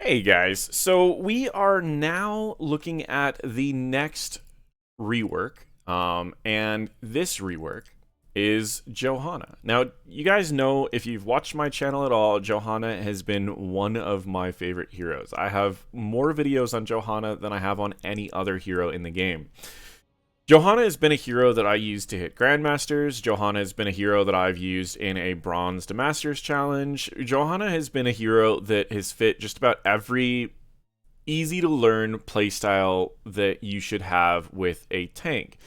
Hey guys, so we are now looking at the next rework, and this rework is Johanna. Now, you guys know if you've watched my channel at all, Johanna has been one of my favorite heroes. I have more videos on Johanna than I have on any other hero in the game. Johanna has been a hero that I use to hit Grandmasters. Johanna has been a hero that I've used in a Bronze to Masters challenge. Johanna has been a hero that has fit just about every easy to learn playstyle that you should have with a tank.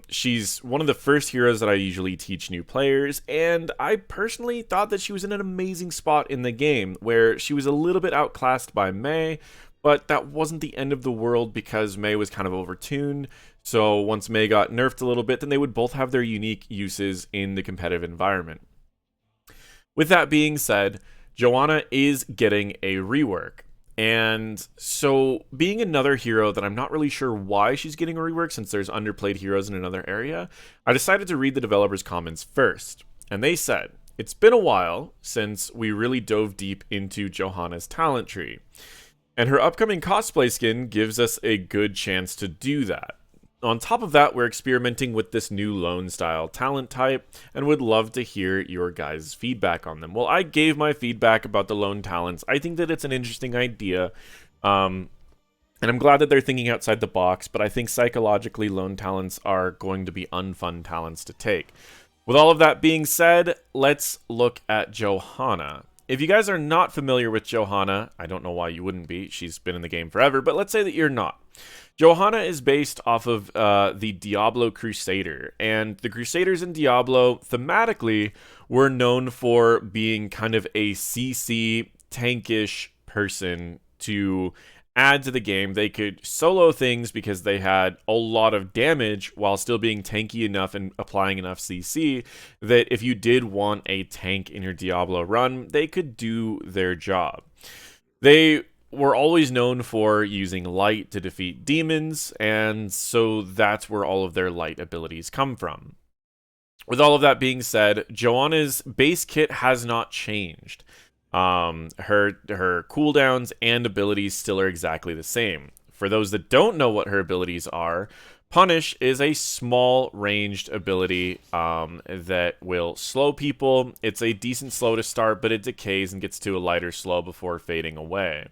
She's one of the first heroes that I usually teach new players, and I personally thought that she was in an amazing spot in the game, where she was a little bit outclassed by Mei, but that wasn't the end of the world because Mei was kind of overtuned. So once Mei got nerfed a little bit, then they would both have their unique uses in the competitive environment. With that being said, Johanna is getting a rework. And so, being another hero that I'm not really sure why she's getting a rework since there's underplayed heroes in another area, I decided to read the developers' comments first. And they said, it's been a while since we really dove deep into Johanna's talent tree. And her upcoming cosplay skin gives us a good chance to do that. On top of that, we're experimenting with this new lone style talent type and would love to hear your guys' feedback on them. Well, I gave my feedback about the lone talents. I think that it's an interesting idea. And I'm glad that they're thinking outside the box, but I think psychologically lone talents are going to be unfun talents to take. With all of that being said, let's look at Johanna. If you guys are not familiar with Johanna, I don't know why you wouldn't be. She's been in the game forever, but let's say that you're not. Johanna is based off of the Diablo Crusader, and the Crusaders in Diablo, thematically, were known for being kind of a CC tankish person to add to the game. They could solo things because they had a lot of damage while still being tanky enough and applying enough CC that if you did want a tank in your Diablo run, they could do their job. They were always known for using light to defeat demons, and so that's where all of their light abilities come from. With all of that being said, Johanna's base kit has not changed. Her cooldowns and abilities still are exactly the same. For those that don't know what her abilities are, Punish is a small ranged ability that will slow people. It's a decent slow to start, but it decays and gets to a lighter slow before fading away.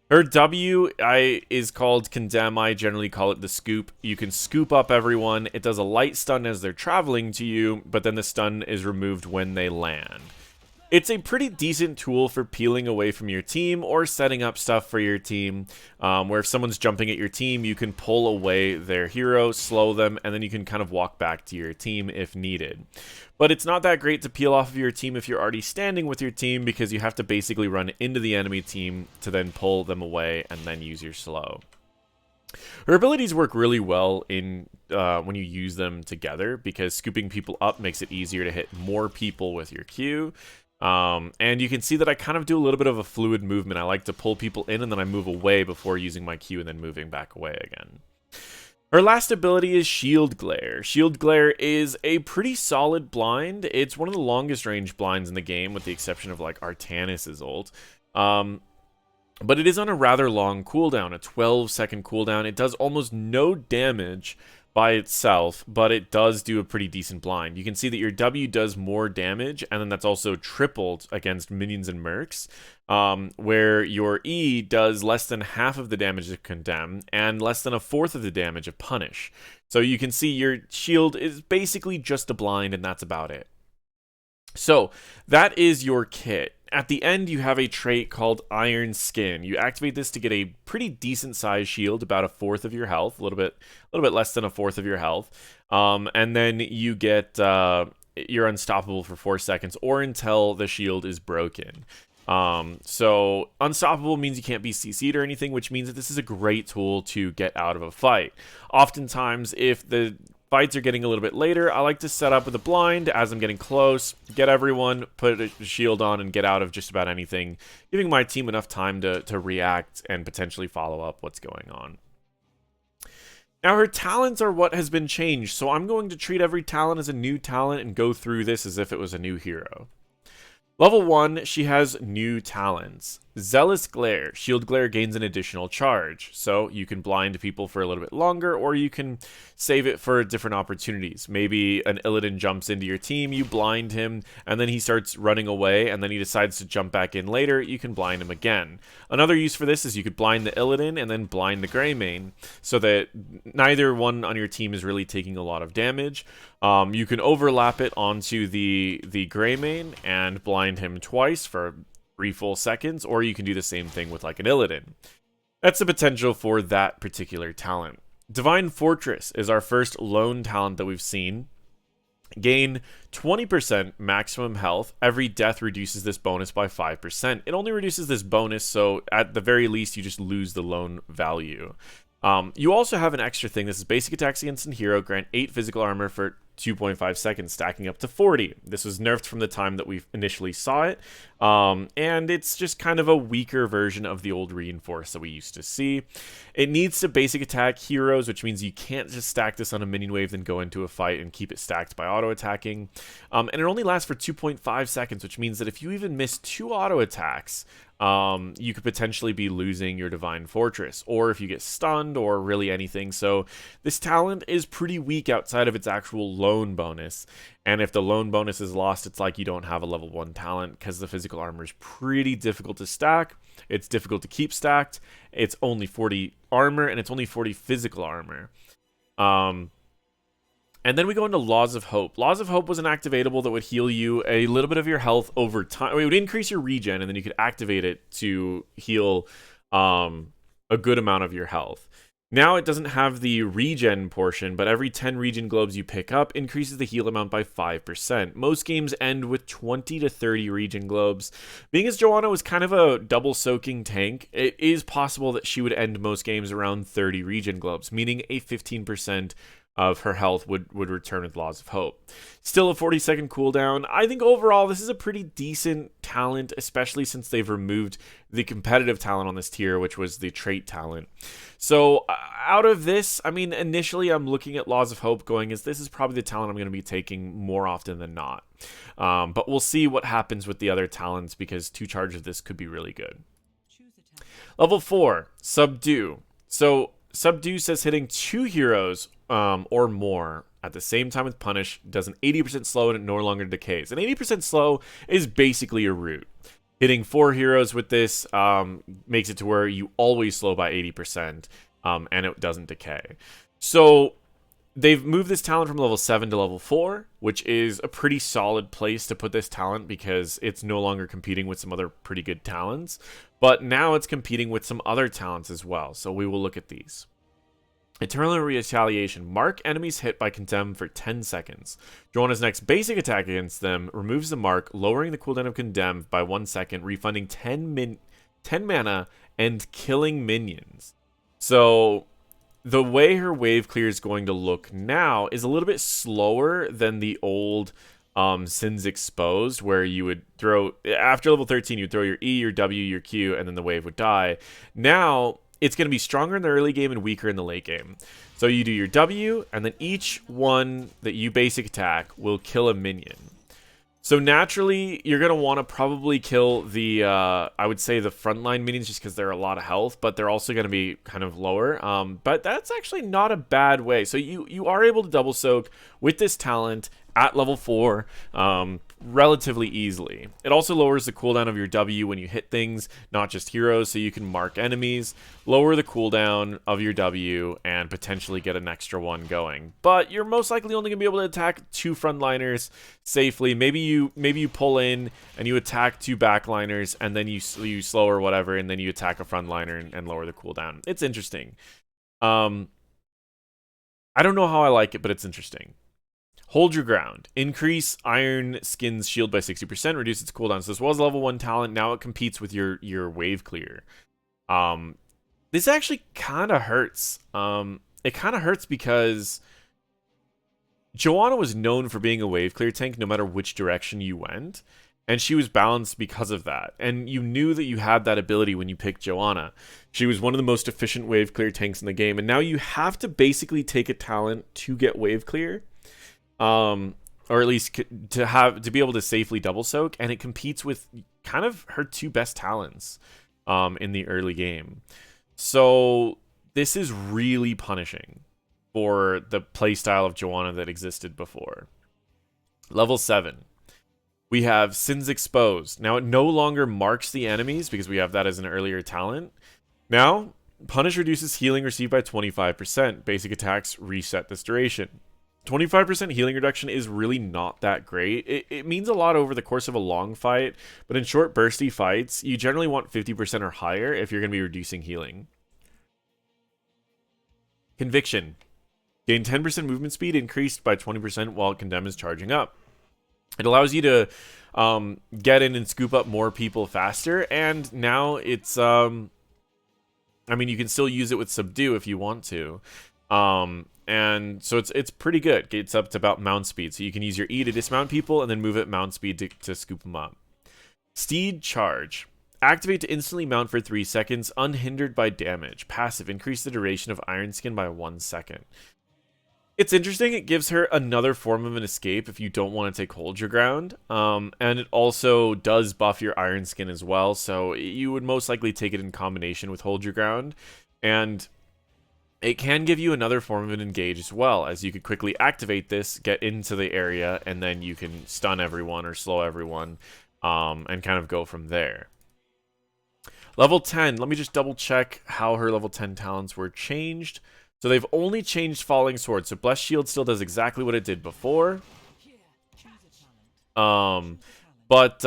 Her W is called Condemn. I generally call it the Scoop. You can scoop up everyone. It does a light stun as they're traveling to you, but then the stun is removed when they land. It's a pretty decent tool for peeling away from your team or setting up stuff for your team, where if someone's jumping at your team, you can pull away their hero, slow them, and then you can kind of walk back to your team if needed. But it's not that great to peel off of your team if you're already standing with your team, because you have to basically run into the enemy team to then pull them away and then use your slow. Her abilities work really well in when you use them together, because scooping people up makes it easier to hit more people with your Q. And you can see that I kind of do a little bit of a fluid movement. I like to pull people in and then I move away before using my Q and then moving back away again. Her last ability is Shield Glare. Shield Glare is a pretty solid blind. It's one of the longest range blinds in the game, with the exception of like Artanis' ult. But it is on a rather long cooldown, a 12-second cooldown. It does almost no damage by itself, but it does do a pretty decent blind. You can see that your W does more damage, and then that's also tripled against minions and mercs, where your E does less than half of the damage of Condemn and less than a fourth of the damage of Punish. So you can see your shield is basically just a blind, and that's about it. So that is your kit. At the end, you have a trait called Iron Skin. You activate this to get a pretty decent sized shield, about a fourth of your health, a little bit less than a fourth of your health. And then you get you're unstoppable for 4 seconds or until the shield is broken. So unstoppable means you can't be CC'd or anything, which means that this is a great tool to get out of a fight. Oftentimes, if the fights are getting a little bit later, I like to set up with a blind as I'm getting close, get everyone, put a shield on, and get out of just about anything, giving my team enough time to react and potentially follow up what's going on. Now, her talents are what has been changed, so I'm going to treat every talent as a new talent and go through this as if it was a new hero. Level 1, she has new talents. Zealous Glare. Shield Glare gains an additional charge. So you can blind people for a little bit longer, or you can save it for different opportunities. Maybe an Illidan jumps into your team, you blind him, and then he starts running away, and then he decides to jump back in later. You can blind him again. Another use for this is you could blind the Illidan and then blind the Greymane, so that neither one on your team is really taking a lot of damage. You can overlap it onto the Greymane and blind him twice for 3 full seconds, or you can do the same thing with like an Illidan. That's the potential for that particular talent. Divine Fortress is our first lone talent that we've seen. Gain 20% maximum health. Every death reduces this bonus by 5%. It only reduces this bonus, so at the very least, you just lose the lone value. You also have an extra thing. This is basic attacks against a hero. Grant 8 physical armor for 2.5 seconds, stacking up to 40. This was nerfed from the time that we initially saw it. And it's just kind of a weaker version of the old reinforce that we used to see. It needs to basic attack heroes, which means you can't just stack this on a minion wave, then go into a fight and keep it stacked by auto attacking. And it only lasts for 2.5 seconds, which means that if you even miss 2 auto attacks, you could potentially be losing your Divine Fortress, or if you get stunned, or really anything. So this talent is pretty weak outside of its actual lone bonus, and if the lone bonus is lost, it's like you don't have a level 1 talent, because the physical armor is pretty difficult to stack. It's difficult to keep stacked. It's only 40 armor, and it's only 40 physical armor. And then we go into Laws of Hope. Laws of Hope was an activatable that would heal you a little bit of your health over time. It would increase your regen, and then you could activate it to heal a good amount of your health. Now it doesn't have the regen portion, but every 10 regen globes you pick up increases the heal amount by 5%. Most games end with 20 to 30 regen globes. Being as Johanna was kind of a double soaking tank, it is possible that she would end most games around 30 regen globes, meaning a 15% of her health would return with Laws of Hope. Still a 40-second cooldown. I think overall this is a pretty decent talent, especially since they've removed the competitive talent on this tier, which was the trait talent. So out of this, I mean, initially I'm looking at Laws of Hope going, this is probably the talent I'm going to be taking more often than not. But we'll see what happens with the other talents, because 2 charges of this could be really good. Level 4, Subdue. So Subdue says hitting 2 heroes or more at the same time with Punish does an 80% slow, and it no longer decays. An 80% slow is basically a root. Hitting 4 heroes with this makes it to where you always slow by 80%, and it doesn't decay. So they've moved this talent from level 7 to level 4, which is a pretty solid place to put this talent, because it's no longer competing with some other pretty good talents, but now it's competing with some other talents as well. So we will look at these. Eternal Retaliation. Mark enemies hit by Condemn for 10 seconds. Johanna's next basic attack against them removes the mark, lowering the cooldown of Condemn by 1 second, refunding 10 mana, and killing minions. So the way her wave clear is going to look now is a little bit slower than the old Sins Exposed, where you would throw, after level 13, you'd throw your E, your W, your Q, and then the wave would die. Now it's going to be stronger in the early game and weaker in the late game. So you do your W, and then each one that you basic attack will kill a minion. So naturally, you're going to want to probably kill the, I would say the frontline minions, just because they're a lot of health, but they're also going to be kind of lower. But that's actually not a bad way. So you are able to double soak with this talent at level 4 relatively easily. It also lowers the cooldown of your W when you hit things, not just heroes, so you can mark enemies, lower the cooldown of your W, and potentially get an extra one going. But you're most likely only going to be able to attack 2 frontliners safely. Maybe you pull in and you attack 2 backliners, and then you slow or whatever, and then you attack a frontliner and lower the cooldown. It's interesting. I don't know how I like it, but it's interesting. Hold Your Ground. Increase Iron Skin's shield by 60%. Reduce its cooldown. So this was a level 1 talent. Now it competes with your wave clear. This actually kind of hurts. It kind of hurts because Johanna was known for being a wave clear tank no matter which direction you went. And she was balanced because of that. And you knew that you had that ability when you picked Johanna. She was one of the most efficient wave clear tanks in the game. And now you have to basically take a talent to get wave clear. Or at least to be able to safely double soak, and it competes with kind of her 2 best talents. in the early game. So this is really punishing for the playstyle of Johanna that existed before. Level 7. We have Sins Exposed. Now, it no longer marks the enemies because we have that as an earlier talent. Now, Punish reduces healing received by 25%. Basic attacks reset this duration. 25% healing reduction is really not that great. It means a lot over the course of a long fight, but in short bursty fights, you generally want 50% or higher if you're going to be reducing healing. Conviction. Gain 10% movement speed increased by 20% while Condemn is charging up. It allows you to get in and scoop up more people faster, and now it's I mean, you can still use it with Subdue if you want to. And so it's pretty good. It's up to about mount speed. So you can use your E to dismount people and then move at mount speed to scoop them up. Steed Charge. Activate to instantly mount for 3 seconds, unhindered by damage. Passive. Increase the duration of Iron Skin by 1 second. It's interesting. It gives her another form of an escape if you don't want to take Hold Your Ground. And it also does buff your Iron Skin as well. So you would most likely take it in combination with Hold Your Ground. And it can give you another form of an engage as well, as you could quickly activate this, get into the area, and then you can stun everyone or slow everyone, and kind of go from there. Level 10, let me just double check how her level 10 talents were changed. So they've only changed Falling Sword, so Blessed Shield still does exactly what it did before. But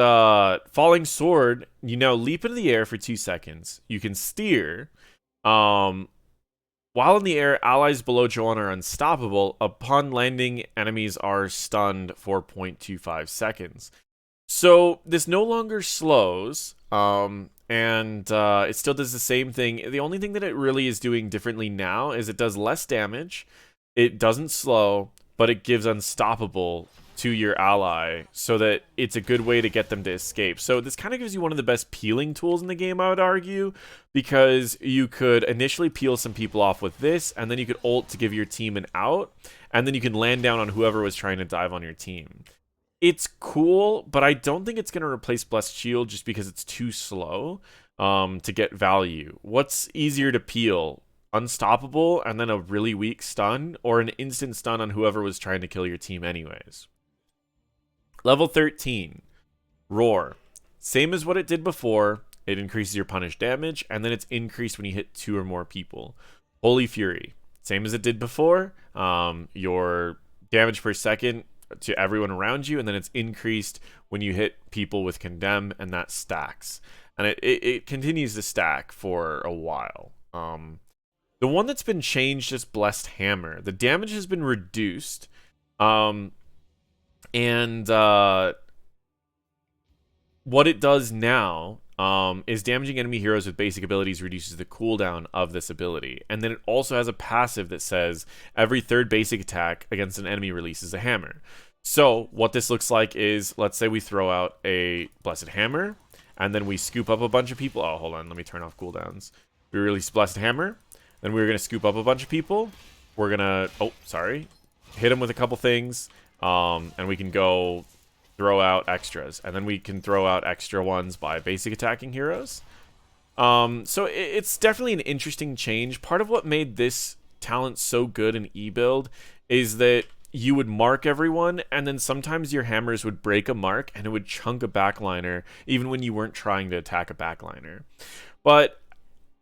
Falling Sword, you now leap into the air for 2 seconds. You can steer. While in the air, allies below Johanna are unstoppable. Upon landing, enemies are stunned for 0.25 seconds. So this no longer slows, and it still does the same thing. The only thing that it really is doing differently now is it does less damage, it doesn't slow, but it gives unstoppable to your ally so that it's a good way to get them to escape. So this kind of gives you one of the best peeling tools in the game, I would argue, because you could initially peel some people off with this, and then you could ult to give your team an out, and then you can land down on whoever was trying to dive on your team. It's cool, but I don't think it's going to replace Blessed Shield just because it's too slow to get value. What's easier to peel? Unstoppable and then a really weak stun, or an instant stun on whoever was trying to kill your team anyways? Level 13, Roar. Same as what it did before. It increases your punish damage, and then it's increased when you hit 2 or more people. Holy Fury. Same as it did before. Your damage per second to everyone around you, and then it's increased when you hit people with Condemn, and that stacks. And it continues to stack for a while. The one that's been changed is Blessed Hammer. The damage has been reduced. And what it does now is damaging enemy heroes with basic abilities reduces the cooldown of this ability. And then it also has a passive that says every third basic attack against an enemy releases a hammer. So what this looks like is, let's say we throw out a Blessed Hammer, and then we scoop up a bunch of people. Oh, hold on, let me turn off cooldowns. We release Blessed Hammer, then we're going to scoop up a bunch of people. We're going to, hit them with a couple things, and we can go throw out extras, and then we can throw out extra ones by basic attacking heroes. So it's definitely an interesting change. Part of what made this talent so good in E-Build is that you would mark everyone, and then sometimes your hammers would break a mark, and it would chunk a backliner, even when you weren't trying to attack a backliner. But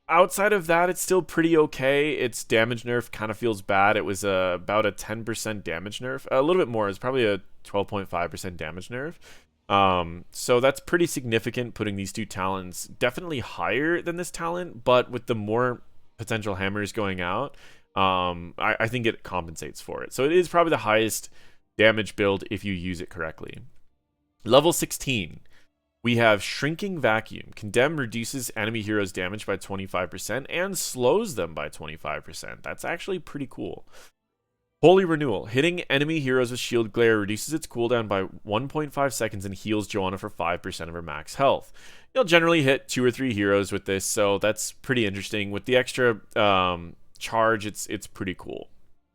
outside of that, it's still pretty okay. Its damage nerf kind of feels bad. It was about a 10% damage nerf. A little bit more. It's probably a 12.5% damage nerf. So that's pretty significant, putting these two talents definitely higher than this talent, but with the more potential hammers going out, I think it compensates for it. So it is probably the highest damage build if you use it correctly. Level 16. We have Shrinking Vacuum. Condemn reduces enemy heroes' damage by 25% and slows them by 25%. That's actually pretty cool. Holy Renewal. Hitting enemy heroes with Shield Glare reduces its cooldown by 1.5 seconds and heals Johanna for 5% of her max health. You'll generally hit 2 or 3 heroes with this, so that's pretty interesting. With the extra charge, it's pretty cool.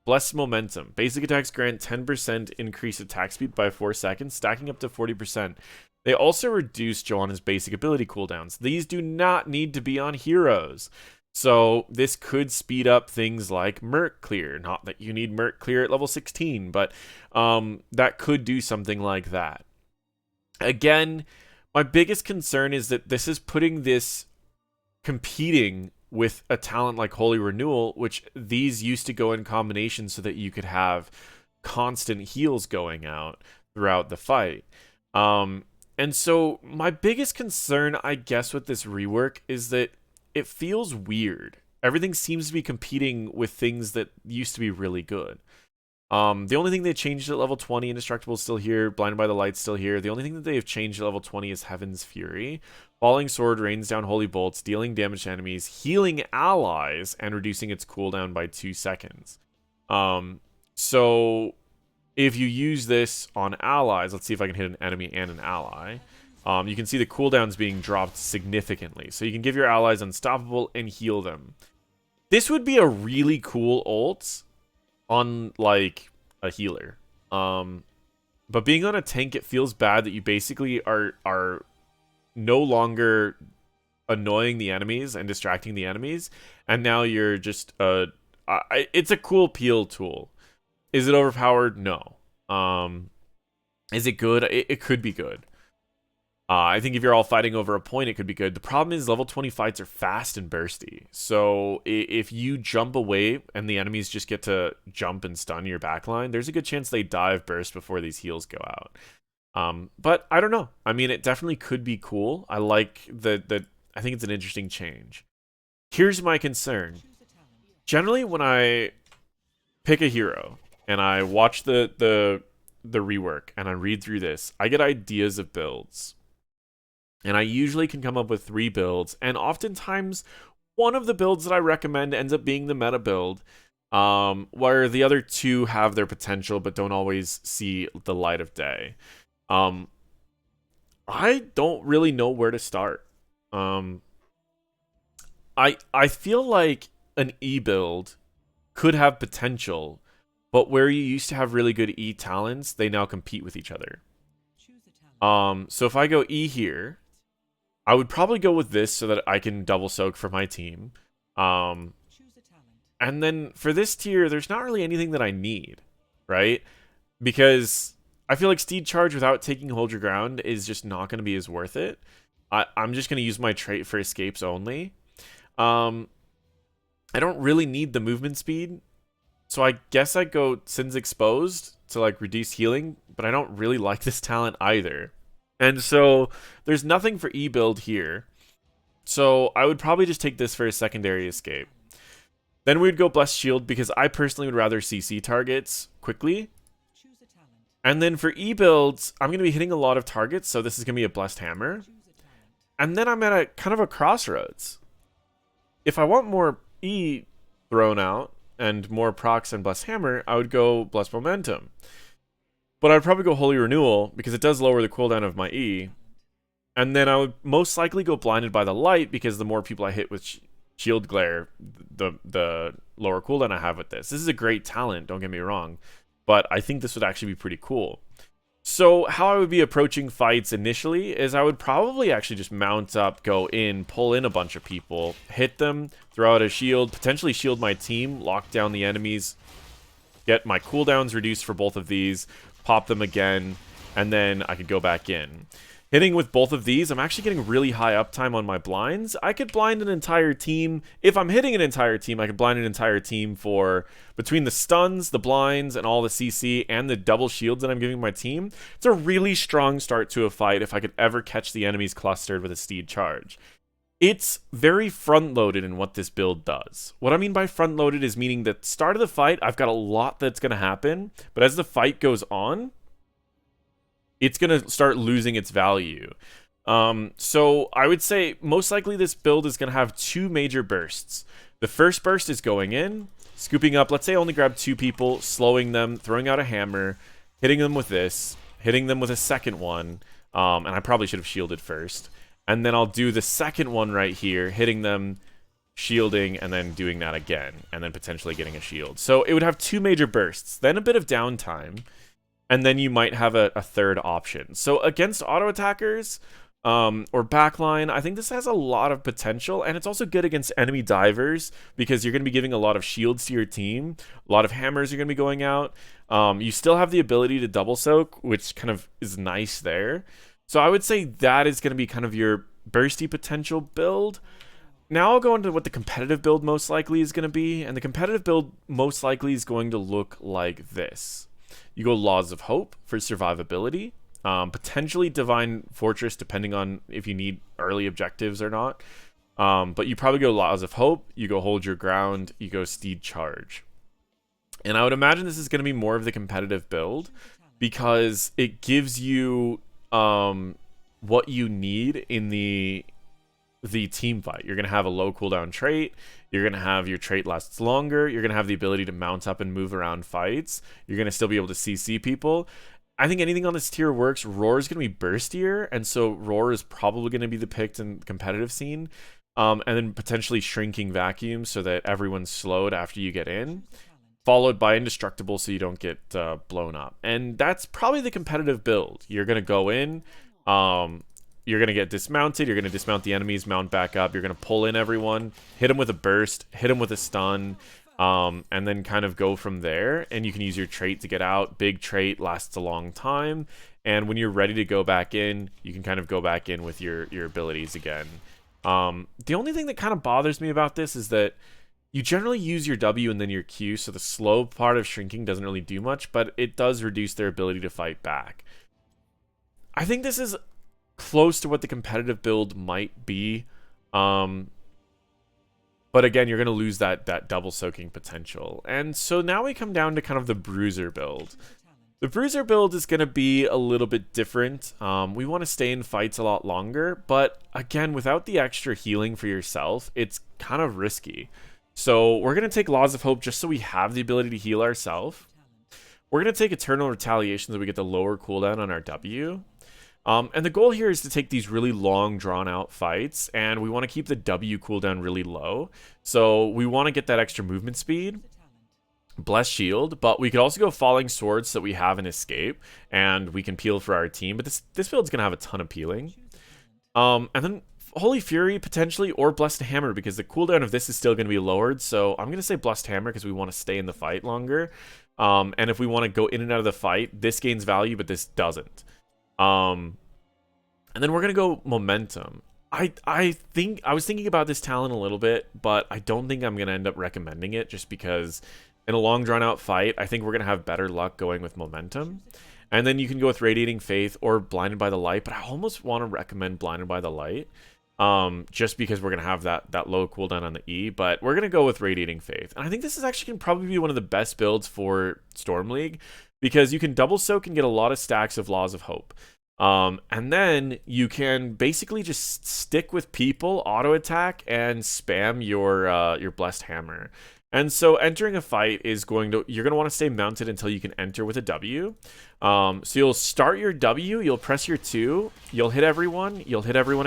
Blessed Momentum. Basic attacks grant 10% increased attack speed by 4 seconds, stacking up to 40%. They also reduce Johanna's basic ability cooldowns. These do not need to be on heroes. So this could speed up things like Merc Clear. Not that you need Merc Clear at level 16, but that could do something like that. Again, my biggest concern is that this is putting this competing with a talent like Holy Renewal, which these used to go in combination so that you could have constant heals going out throughout the fight. And so my biggest concern, I guess, with this rework is that it feels weird. Everything seems to be competing with things that used to be really good. The only thing they changed at level 20, Indestructible is still here, Blinded by the Light's still here. The only thing that they have changed at level 20 is Heaven's Fury. Falling Sword rains down Holy Bolts, dealing damage to enemies, healing allies, and reducing its cooldown by 2 seconds. So if you use this on allies, let's see if I can hit an enemy and an ally. You can see the cooldowns being dropped significantly. So you can give your allies Unstoppable and heal them. This would be a really cool ult on, like, a healer. But being on a tank, it feels bad that you basically are no longer annoying the enemies and distracting the enemies. And now you're just... it's a cool peel tool. Is it overpowered? No. Is it good? It could be good. I think if you're all fighting over a point, it could be good. The problem is level 20 fights are fast and bursty. So if you jump away and the enemies just get to jump and stun your backline, there's a good chance they dive burst before these heals go out. But I don't know. I mean, it definitely could be cool. I like I think it's an interesting change. Here's my concern. Generally, when I pick a hero and I watch the rework and I read through this, I get ideas of builds. And I usually can come up with 3 builds, and oftentimes one of the builds that I recommend ends up being the meta build, where the other 2 have their potential but don't always see the light of day. I don't really know where to start. I feel like an E build could have potential, but where you used to have really good E talents, they now compete with each other. So if I go E here, I would probably go with this so that I can double soak for my team. And then for this tier, there's not really anything that I need, right? Because I feel like Steed Charge without taking Hold Your Ground is just not going to be as worth it. I'm just going to use my trait for escapes only. I don't really need the movement speed. So I guess I'd go Sins Exposed to like reduce healing, but I don't really like this talent either. And so there's nothing for E-build here. So I would probably just take this for a secondary escape. Then we'd go Blessed Shield because I personally would rather CC targets quickly. And then for E-builds, I'm going to be hitting a lot of targets, so this is going to be a Blessed Hammer. And then I'm at a kind of a crossroads. If I want more E thrown out and more procs and Blessed Hammer, I would go Blessed Momentum. But I'd probably go Holy Renewal because it does lower the cooldown of my E. And then I would most likely go Blinded by the Light because the more people I hit with Shield Glare, the lower cooldown I have with this. This is a great talent, don't get me wrong. But I think this would actually be pretty cool. So how I would be approaching fights initially is I would probably actually just mount up, go in, pull in a bunch of people, hit them, throw out a shield, potentially shield my team, lock down the enemies, get my cooldowns reduced for both of these, pop them again, and then I could go back in. Hitting with both of these, I'm actually getting really high uptime on my blinds. I could blind an entire team. If I'm hitting an entire team, I could blind an entire team for between the stuns, the blinds, and all the CC, and the double shields that I'm giving my team. It's a really strong start to a fight if I could ever catch the enemies clustered with a Steed Charge. It's very front-loaded in what this build does. What I mean by front-loaded is meaning that start of the fight, I've got a lot that's going to happen, but as the fight goes on, it's going to start losing its value. So I would say most likely this build is going to have 2 major bursts. The first burst is going in, scooping up, let's say I only grab 2 people, slowing them, throwing out a hammer, hitting them with this, hitting them with a second one, and I probably should have shielded first. And then I'll do the second one right here, hitting them, shielding, and then doing that again, and then potentially getting a shield. So it would have 2 major bursts, then a bit of downtime. and then you might have a third option. So against auto attackers or backline, I think this has a lot of potential, and it's also good against enemy divers because you're going to be giving a lot of shields to your team. A lot of hammers are going to be going out. You still have the ability to double soak, which kind of is nice there. So I would say that is going to be kind of your bursty potential build. Now I'll go into what the competitive build most likely is going to be, and the competitive build most likely is going to look like this. You go Laws of Hope for survivability, potentially Divine Fortress depending on if you need early objectives or not, but you probably go Laws of Hope, you go Hold Your Ground, you go Steed Charge. And I would imagine this is going to be more of the competitive build because it gives you what you need in the team fight. You're going to have a low cooldown trait. You're going to have your trait lasts longer. You're going to have the ability to mount up and move around fights. You're going to still be able to CC people. I think anything on this tier works. Roar is going to be burstier, and so Roar is probably going to be the picked in the competitive scene. And then potentially Shrinking Vacuum so that everyone's slowed after you get in, followed by Indestructible so you don't get blown up. And that's probably the competitive build. You're going to go in, you're going to get dismounted, you're going to dismount the enemies, mount back up, you're going to pull in everyone, hit them with a burst, hit them with a stun, and then kind of go from there. And you can use your trait to get out. Big trait lasts a long time, and when you're ready to go back in, you can kind of go back in with your abilities again. The only thing that kind of bothers me about this is that you generally use your W and then your Q, so the slow part of shrinking doesn't really do much, but it does reduce their ability to fight back. I think this is close to what the competitive build might be, but again, you're going to lose that double soaking potential. And so now we come down to kind of the Bruiser build. The Bruiser build is going to be a little bit different. We want to stay in fights a lot longer, but again, without the extra healing for yourself, it's kind of risky. So we're going to take Laws of Hope just so we have the ability to heal ourselves. We're going to take Eternal Retaliation so we get the lower cooldown on our W. And the goal here is to take these really long, drawn-out fights, and we want to keep the W cooldown really low. So we want to get that extra movement speed, Bless Shield, but we could also go Falling Sword so that we have an escape, and we can peel for our team. But this build's going to have a ton of peeling. And then Holy Fury, potentially, or Blessed Hammer, because the cooldown of this is still going to be lowered. So I'm going to say Blessed Hammer because we want to stay in the fight longer. And if we want to go in and out of the fight, this gains value, but this doesn't. And then we're gonna go Momentum. I think I was thinking about this talent a little bit, but I don't think I'm gonna end up recommending it just because in a long drawn out fight, I think we're gonna have better luck going with Momentum. And then you can go with Radiating Faith or Blinded by the Light, but I almost want to recommend Blinded by the Light, just because we're gonna have that low cooldown on the E. But we're gonna go with Radiating Faith, and I think this is actually gonna probably be one of the best builds for Storm League because you can double soak and get a lot of stacks of Laws of Hope. And then you can basically just stick with people, auto attack, and spam your Blessed Hammer. And so entering a fight is you're going to want to stay mounted until you can enter with a W. So you'll start your W, you'll press your 2, you'll hit everyone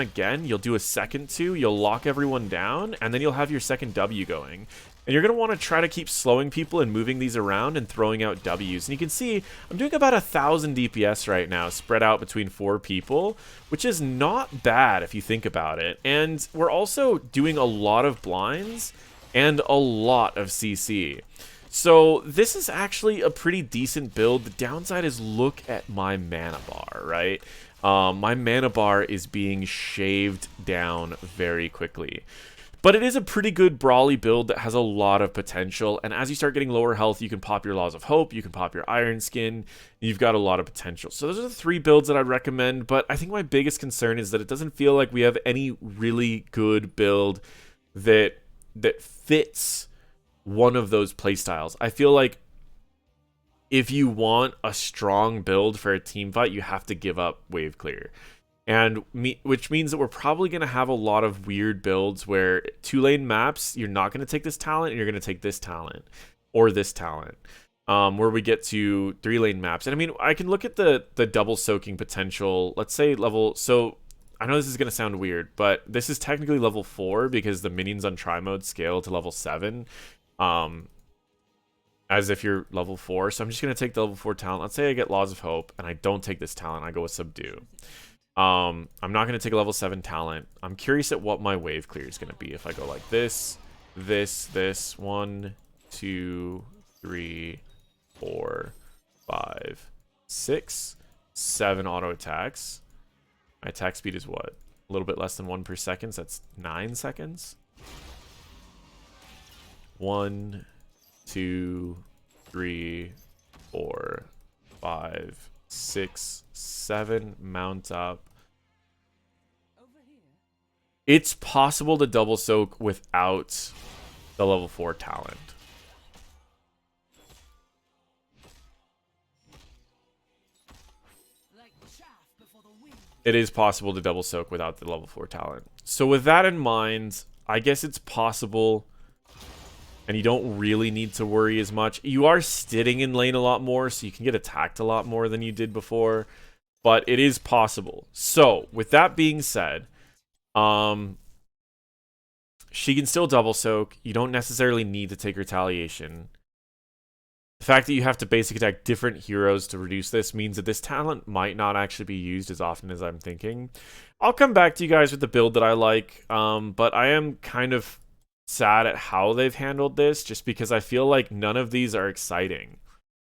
again, you'll do a second 2, you'll lock everyone down, and then you'll have your second W going. And you're going to want to try to keep slowing people and moving these around and throwing out W's. And you can see I'm doing about 1,000 DPS right now, spread out between 4 people, which is not bad if you think about it. And we're also doing a lot of blinds and a lot of CC. So this is actually a pretty decent build. The downside is look at my mana bar, right? My mana bar is being shaved down very quickly. But it is a pretty good brawly build that has a lot of potential, and as you start getting lower health, you can pop your Laws of Hope, you can pop your Iron Skin, you've got a lot of potential. So those are the 3 builds that I'd recommend, but I think my biggest concern is that it doesn't feel like we have any really good build that fits one of those playstyles. I feel like if you want a strong build for a team fight, you have to give up Wave Clear. Which means that we're probably going to have a lot of weird builds where 2-lane maps, you're not going to take this talent, and you're going to take this talent, or this talent. Where we get to 3-lane maps. And I mean, I can look at the double soaking potential, let's say level, so I know this is going to sound weird, but this is technically level 4 because the minions on try mode scale to level 7. as if you're level 4. So I'm just going to take the level 4 talent. Let's say I get Laws of Hope, and I don't take this talent. I go with Subdue. I'm not going to take a level 7 talent. I'm curious at what my wave clear is going to be. If I go like this, this, 1, 2, 3, 4, 5, 6, 7 auto attacks. My attack speed is what? A little bit less than 1 per second. So that's 9 seconds. 1, 2, 3, 4, 5, 6, 7. Mount up. It's possible to double soak without the level 4 talent. It is possible to double soak without the level 4 talent. So with that in mind, I guess it's possible, and you don't really need to worry as much. You are sitting in lane a lot more, so you can get attacked a lot more than you did before, but it is possible. So with that being said, she can still double soak. You don't necessarily need to take Retaliation. The fact that you have to basic attack different heroes to reduce this means that this talent might not actually be used as often as I'm thinking. I'll come back to you guys with the build that I like, but I am kind of sad at how they've handled this, just because I feel like none of these are exciting,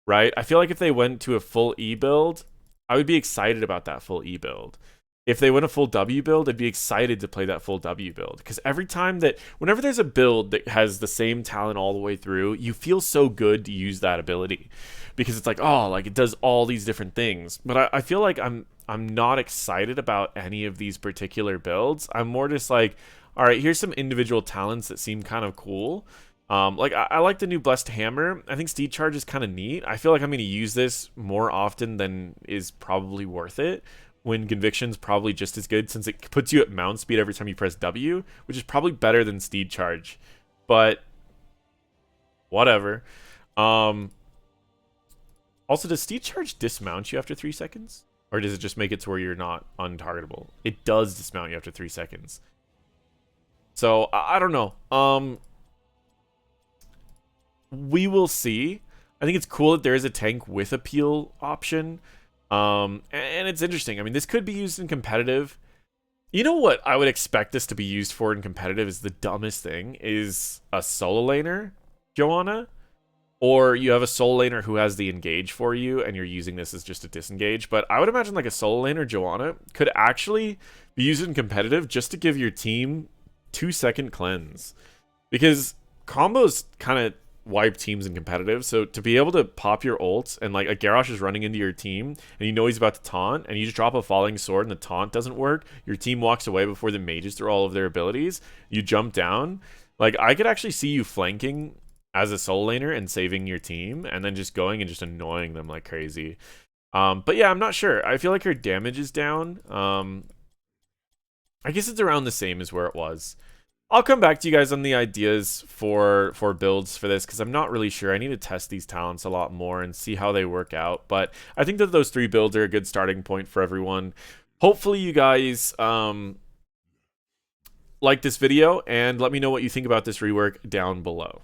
right? I feel like if they went to a full E build, I would be excited about that full E build. If they went a full W build, I'd be excited to play that full W build. Because every time whenever there's a build that has the same talent all the way through, you feel so good to use that ability. Because it's like, oh, like it does all these different things. But I feel like I'm not excited about any of these particular builds. I'm more just like, all right, here's some individual talents that seem kind of cool. Like I like the new Blessed Hammer. I think Steed Charge is kind of neat. I feel like I'm going to use this more often than is probably worth it. When Conviction's probably just as good, since it puts you at mount speed every time you press W, which is probably better than Steed Charge. But whatever. Also, does Steed Charge dismount you after 3 seconds? Or does it just make it to where you're not untargetable? It does dismount you after 3 seconds. So, I don't know. We will see. I think it's cool that there is a tank with a peel option. And it's interesting. I mean, this could be used in competitive. You know what I would expect this to be used for in competitive is the dumbest thing, is a solo laner, Johanna. Or you have a solo laner who has the engage for you, and you're using this as just a disengage. But I would imagine like a solo laner, Johanna, could actually be used in competitive just to give your team 2-second cleanse. Because combos kind of wipe teams in competitive, so to be able to pop your ults and like a Garrosh is running into your team and you know he's about to taunt and you just drop a falling sword and the taunt doesn't work, your team walks away before the mages through all of their abilities, you jump down, like I could actually see you flanking as a solo laner and saving your team and then just going and just annoying them like crazy. But yeah, I'm not sure. I feel like her damage is down. I guess it's around the same as where it was. I'll come back to you guys on the ideas for builds for this, because I'm not really sure. I need to test these talents a lot more and see how they work out. But I think that those 3 builds are a good starting point for everyone. Hopefully you guys like this video, and let me know what you think about this rework down below.